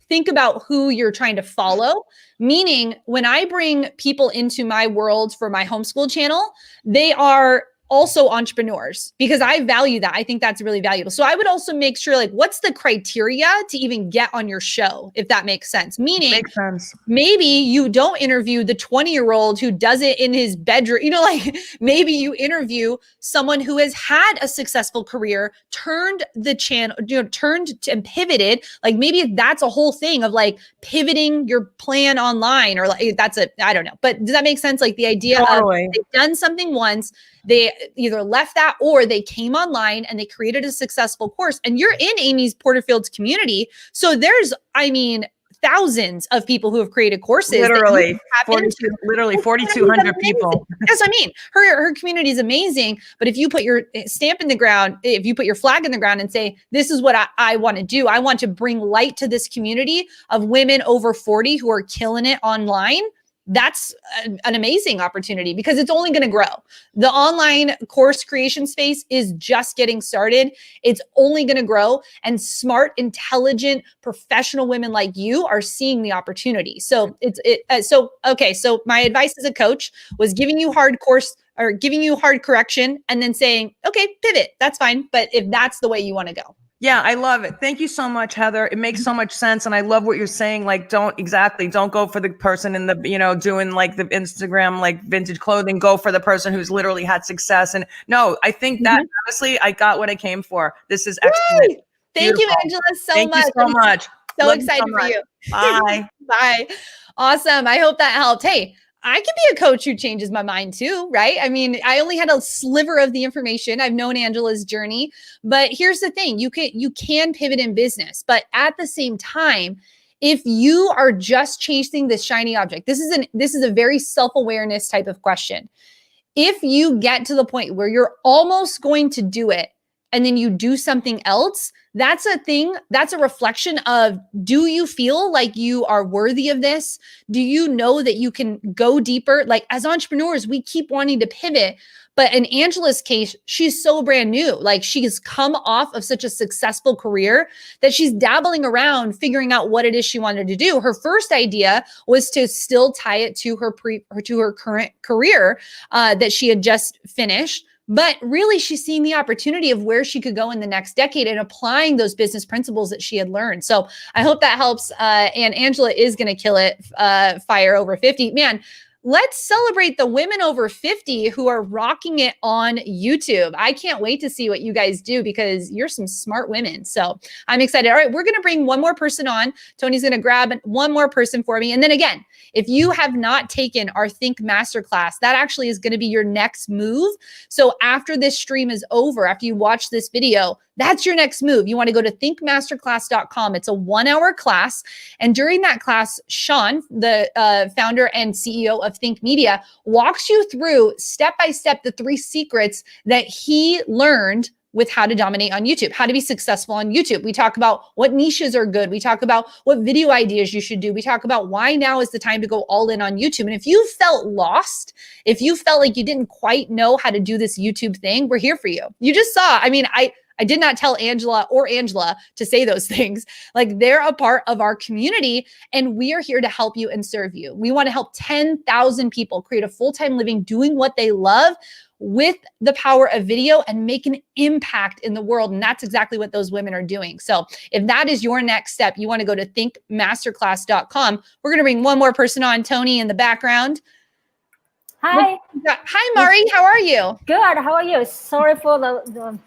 think about who you're trying to follow. Meaning when I bring people into my world for my homeschool channel, they are also entrepreneurs, because I value that. I think that's really valuable. So I would also make sure, like, what's the criteria to even get on your show, if that makes sense? Meaning, makes sense. Maybe you don't interview the 20-year-old who does it in his bedroom. Maybe you interview someone who has had a successful career, turned the channel, and pivoted. Like maybe that's a whole thing of like pivoting your plan online, or like I don't know. But does that make sense? Like the idea of they've done something once, they either left that or they came online and they created a successful course. And you're in Amy's Porterfield's community. So there's, thousands of people who have created courses. Literally 4,200 people. That's what I mean. Her community is amazing. But if you put your stamp in the ground, if you put your flag in the ground and say, this is what I want to do, I want to bring light to this community of women over 40 who are killing it online. That's an amazing opportunity, because it's only going to grow. The online course creation space is just getting started. It's only going to grow, and smart, intelligent, professional women like you are seeing the opportunity. So so my advice as a coach was giving you hard correction and then saying, okay, pivot. That's fine. But if that's the way you want to go. Yeah, I love it. Thank you so much, Heather. It makes so much sense. And I love what you're saying. Like, don't go for the person in the, doing like the Instagram, like vintage clothing, go for the person who's literally had success. And no, I think that honestly, I got what I came for. This is excellent. Yay! Thank you, Angela, Thank you so much. So excited for you. Bye. Bye. Awesome. I hope that helped. Hey, I can be a coach who changes my mind too, right? I mean, I only had a sliver of the information. I've known Angela's journey, but here's the thing. You can pivot in business, but at the same time, if you are just chasing this shiny object, this is a very self-awareness type of question. If you get to the point where you're almost going to do it and then you do something else, that's a reflection of, do you feel like you are worthy of this? Do you know that you can go deeper? Like, as entrepreneurs, we keep wanting to pivot. But in Angela's case, she's so brand new. Like, she's come off of such a successful career that she's dabbling around figuring out what it is she wanted to do. Her first idea was to still tie it to her current career that she had just finished. But really, she's seeing the opportunity of where she could go in the next decade and applying those business principles that she had learned. So I hope that helps. And Angela is going to kill it. Fire over 50. Man, let's celebrate the women over 50 who are rocking it on YouTube. I can't wait to see what you guys do because you're some smart women. So I'm excited. All right, we're going to bring one more person on. Tony's going to grab one more person for me. And then again, if you have not taken our Think Masterclass, that actually is going to be your next move. So after this stream is over, after you watch this video, that's your next move. You want to go to thinkmasterclass.com. It's a 1-hour class. And during that class, Sean, the founder and CEO of Think Media, walks you through step-by-step the 3 secrets that he learned with how to dominate on YouTube, how to be successful on YouTube. We talk about what niches are good. We talk about what video ideas you should do. We talk about why now is the time to go all in on YouTube. And if you felt lost, if you felt like you didn't quite know how to do this YouTube thing, we're here for you. You just saw, I mean, I did not tell Angela to say those things. Like, they're a part of our community and we are here to help you and serve you. We want to help 10,000 people create a full-time living doing what they love with the power of video and make an impact in the world. And that's exactly what those women are doing. So if that is your next step, you want to go to thinkmasterclass.com. We're going to bring one more person on, Tony, in the background. Hi. Hi, Mari. How are you? Good. How are you? Sorry for the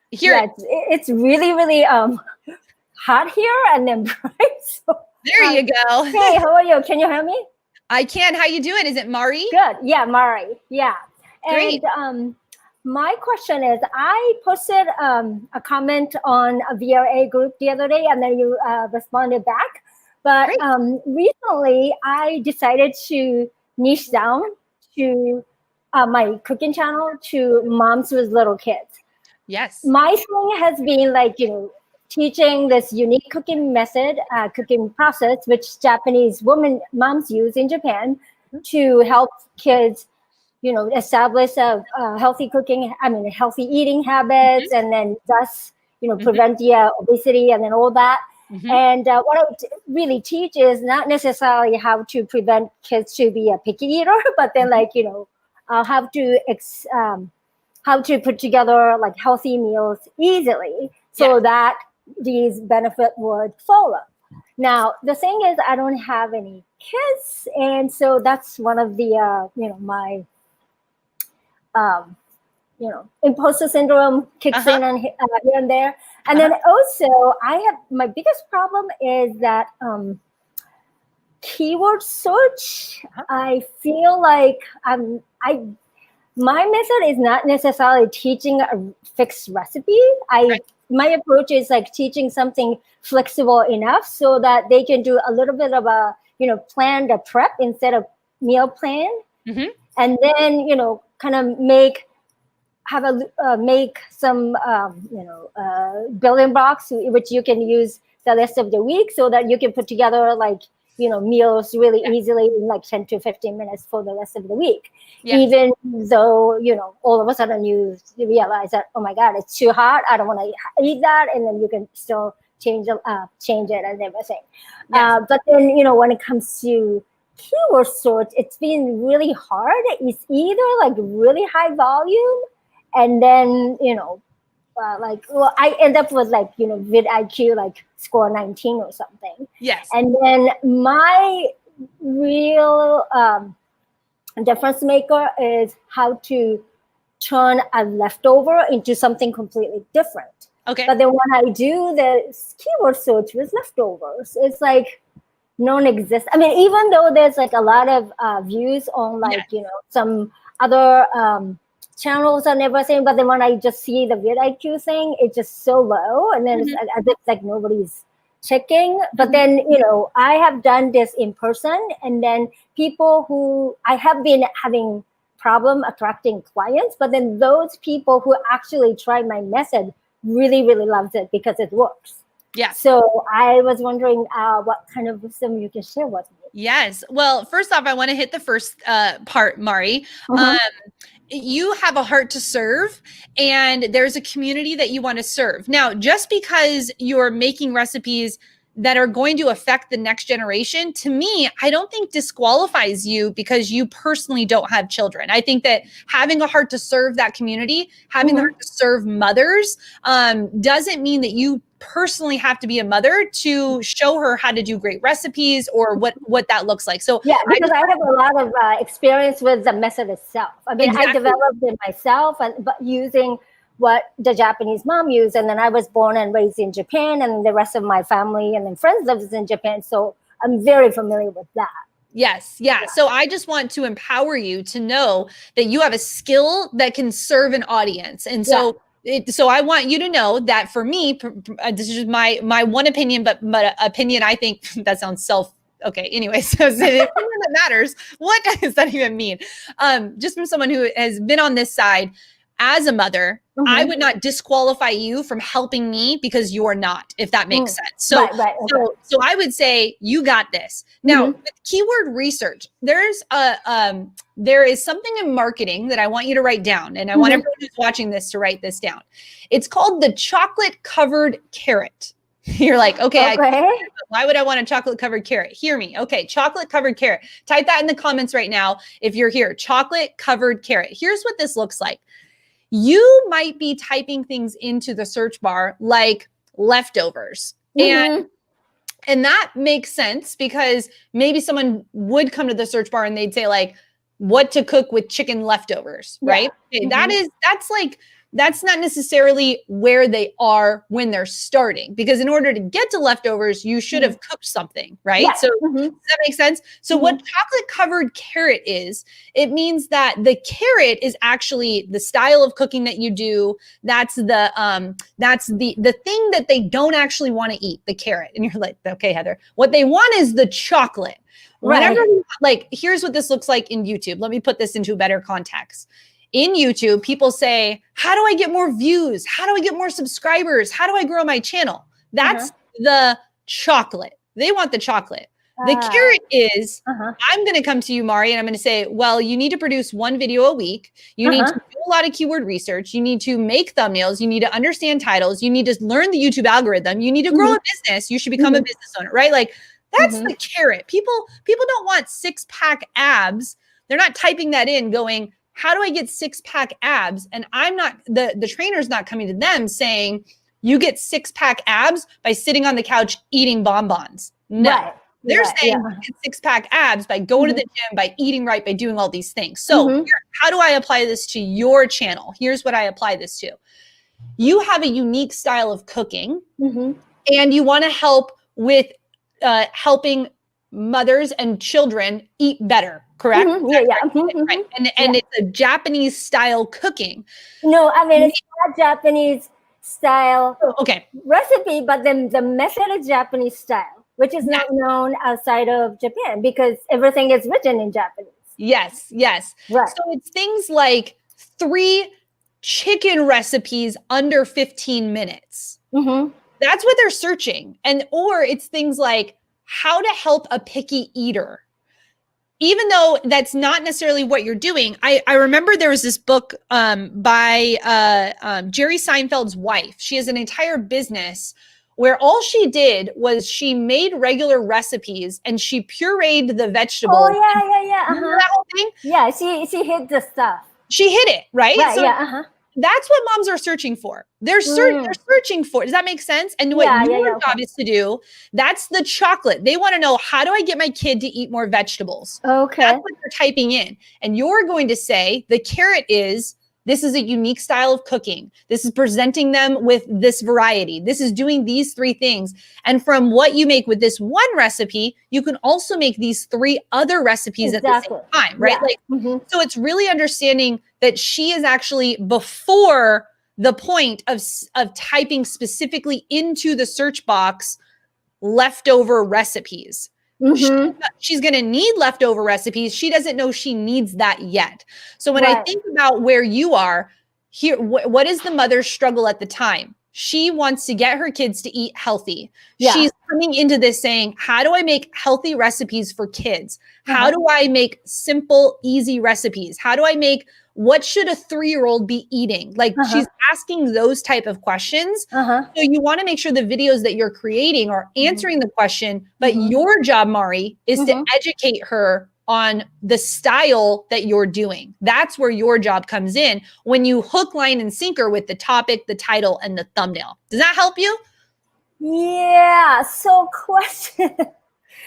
Here. Yeah, it's really, really hot here and then bright. So, there you go. Hey, how are you? Can you hear me? I can. How you doing? Is it Mari? Good. Yeah, Mari. Yeah. Great. And my question is, I posted a comment on a VRA group the other day, and then you responded back. But recently, I decided to niche down to my cooking channel to moms with little kids. Yes. My thing has been like, teaching this unique cooking method, cooking process, which Japanese moms use in Japan to help kids, establish a healthy healthy eating habits, and then thus, prevent the obesity and then all that. And what I really teach is not necessarily how to prevent kids to be a picky eater, but then how to put together like healthy meals easily so that these benefits would follow. Now, the thing is, I don't have any kids. And so that's one of the, my, imposter syndrome kicks in and here and there. And then also my biggest problem is that keyword search, I feel like my method is not necessarily teaching a fixed recipe. My approach is like teaching something flexible enough so that they can do a little bit of a, planned prep instead of meal plan. And then, kind of make some, building blocks, which you can use the rest of the week so that you can put together like, meals really easily in like 10 to 15 minutes for the rest of the week. Even though, all of a sudden you realize that, oh my God, it's too hot. I don't want to eat that. And then you can still change it and everything. But then, when it comes to keyword search, it's been really hard. It's either like really high volume and then, I end up with like, vid IQ, like score 19 or something. Yes. And then my real difference maker is how to turn a leftover into something completely different. Okay. But then when I do the keyword search with leftovers, it's like, non-exist. I mean, even though there's like a lot of views on like, you know, some other channels and everything, but then when I just see the vidIQ thing, it's just so low, and then it's as if like nobody's checking. But then, you know, I have done this in person, and then people who I have been having problem attracting clients, but then those people who actually try my method really, really loves it because it works. Yeah. So I was wondering what kind of wisdom you can share with me. Yes. Well, first off, I want to hit the first part, Mari. You have a heart to serve, and there's a community that you want to serve. Now, just because you're making recipes that are going to affect the next generation, to me, I don't think disqualifies you because you personally don't have children. I think that having a heart to serve that community, having the heart to serve mothers, doesn't mean that you personally have to be a mother to show her how to do great recipes or what that looks like. So yeah, because I have a lot of experience with the method itself. I mean, I developed it myself, but using what the Japanese mom used, and then I was born and raised in Japan, and the rest of my family and then friends lives in Japan, so I'm very familiar with that. Yes. Yeah. So I just want to empower you to know that you have a skill that can serve an audience, and so. So I want you to know that for me, this is just my one opinion, but opinion, I think that sounds okay. Anyway, so the opinion that matters. What does that even mean? Just from someone who has been on this side as a mother, I would not disqualify you from helping me because you're not, if that makes sense. So, so I would say you got this. Now, with keyword research, there is something in marketing that I want you to write down, and I want everyone who's watching this to write this down. It's called the chocolate covered carrot. You're like, okay, why would I want a chocolate covered carrot? Hear me. Okay, chocolate covered carrot. Type that in the comments right now if you're here. Chocolate covered carrot. Here's what this looks like. You might be typing things into the search bar like leftovers. And that makes sense because maybe someone would come to the search bar and they'd say like, what to cook with chicken leftovers, right? Okay, that's not necessarily where they are when they're starting, because in order to get to leftovers, you should have cooked something, right? So does that make sense? So what chocolate covered carrot is, it means that the carrot is actually the style of cooking that you do. That's the thing that they don't actually want to eat, the carrot. And you're like, okay, Heather, what they want is the chocolate. Whenever, like, here's what this looks like in YouTube. Let me put this into a better context. In YouTube, people say, how do I get more views? How do I get more subscribers? How do I grow my channel? That's the chocolate. They want the chocolate. The carrot is, I'm going to come to you, Mari, and I'm going to say, well, you need to produce one video a week. You need to do a lot of keyword research. You need to make thumbnails. You need to understand titles. You need to learn the YouTube algorithm. You need to grow a business. You should become a business owner, right? Like, that's the carrot. People don't want six-pack abs. They're not typing that in going, how do I get six-pack abs? And I'm not, the trainer's not coming to them saying, you get six-pack abs by sitting on the couch eating bonbons. No, they're saying you get six-pack abs by going to the gym, by eating right, by doing all these things. So how do I apply this to your channel? Here's what I apply this to. You have a unique style of cooking, and you want to help with helping mothers and children eat better, correct? Right. And it's a Japanese style cooking. No, I mean, it's not Japanese style recipe, but then the method is Japanese style, which is not known outside of Japan because everything is written in Japanese. Yes. Right. So it's things like 3 chicken recipes under 15 minutes. That's what they're searching. Or it's things like how to help a picky eater. Even though that's not necessarily what you're doing, I remember there was this book by Jerry Seinfeld's wife. She has an entire business where all she did was she made regular recipes and she pureed the vegetables. Oh, yeah. Remember that whole thing? Yeah, she hid the stuff. She hid it, right? Right, That's what moms are searching for. They're searching for. Does that make sense? And what your job is to do, that's the chocolate. They want to know, how do I get my kid to eat more vegetables? Okay. That's what they're typing in. And you're going to say, the carrot is, This is a unique style of cooking. This is presenting them with this variety. This is doing these 3 things. And from what you make with this one recipe, you can also make these 3 other recipes at the same time, right? Like, so it's really understanding that she is actually before the point of typing specifically into the search box leftover recipes. She's going to need leftover recipes. She doesn't know she needs that yet. So when I think about where you are here, what is the mother's struggle at the time? She wants to get her kids to eat healthy. She's coming into this saying, how do I make healthy recipes for kids? How do I make simple, easy recipes? How do I make, what should a 3-year-old be eating? Like she's asking those type of questions. So you want to make sure the videos that you're creating are answering the question, but your job, Mari, is to educate her on the style that you're doing. That's where your job comes in when you hook, line, and sinker with the topic, the title, and the thumbnail. Does that help you? Yeah. So question,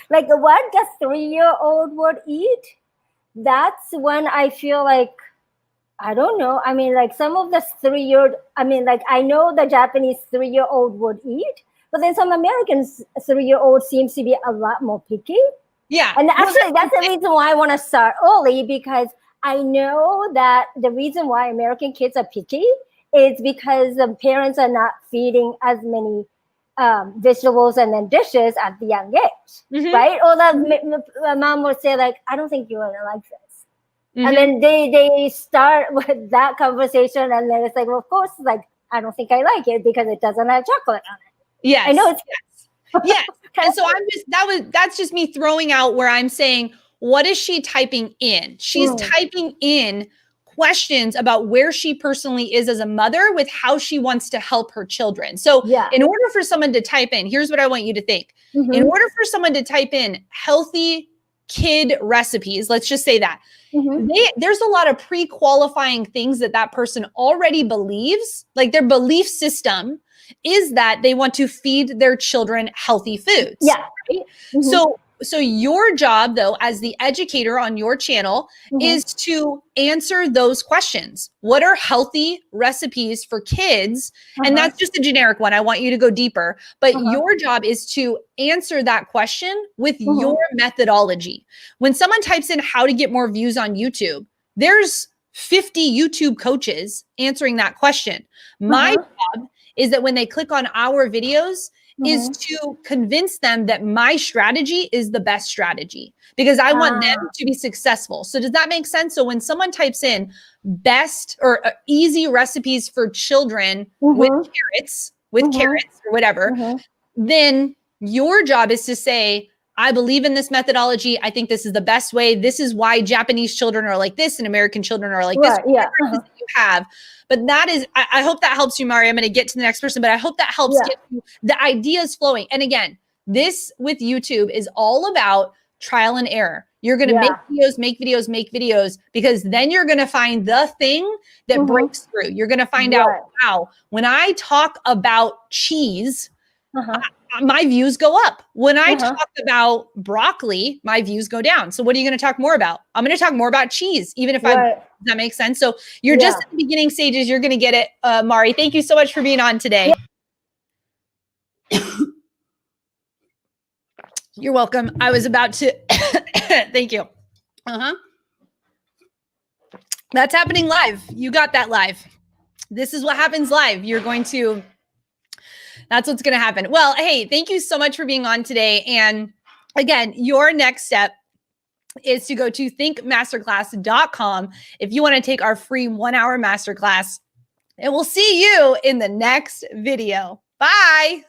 like what the 3-year-old would eat? That's when I feel like, I don't know. I mean, like some of the 3-year-old, I mean, like I know the Japanese 3-year-old would eat, but then some Americans 3-year-old seems to be a lot more picky. Yeah. And actually that's the reason why I want to start early, because I know that the reason why American kids are picky is because the parents are not feeding as many vegetables and then dishes at the young age, right? Or the mom would say like, I don't think you're going to like this. And then they start with that conversation, and then it's like, well, of course, like I don't think I like it because it doesn't have chocolate on it. Yes. I know it's yes. And so that's just me throwing out where I'm saying, what is she typing in? She's typing in questions about where she personally is as a mother with how she wants to help her children. So in order for someone to type in, here's what I want you to think. In order for someone to type in healthy kid recipes, let's just say that, there's a lot of pre-qualifying things that person already believes, like their belief system is that they want to feed their children healthy foods. Yeah. Right? So your job though, as the educator on your channel is to answer those questions. What are healthy recipes for kids? And that's just a generic one. I want you to go deeper, but your job is to answer that question with your methodology. When someone types in how to get more views on YouTube, there's 50 YouTube coaches answering that question. My job is that when they click on our videos, is to convince them that my strategy is the best strategy because I want them to be successful. So does that make sense? So when someone types in best or easy recipes for children with carrots or whatever, then your job is to say, I believe in this methodology. I think this is the best way. This is why Japanese children are like this and American children are like this. Yeah. You have. But that is, I hope that helps you, Mari. I'm going to get to the next person, but I hope that helps get you the ideas flowing. And again, this with YouTube is all about trial and error. You're going to make videos, because then you're going to find the thing that breaks through. You're going to find out, wow, when I talk about cheese, my views go up. When I talk about broccoli, my views go down. So what are you going to talk more about? I'm going to talk more about cheese, even if does that make sense? So you're just in the beginning stages. You're going to get it. Mari, thank you so much for being on today. You're welcome. I was about to, thank you. That's happening live. You got that live. This is what happens live. That's what's going to happen. Well, hey, thank you so much for being on today. And again, your next step is to go to thinkmasterclass.com if you want to take our free 1-hour masterclass. And we'll see you in the next video. Bye.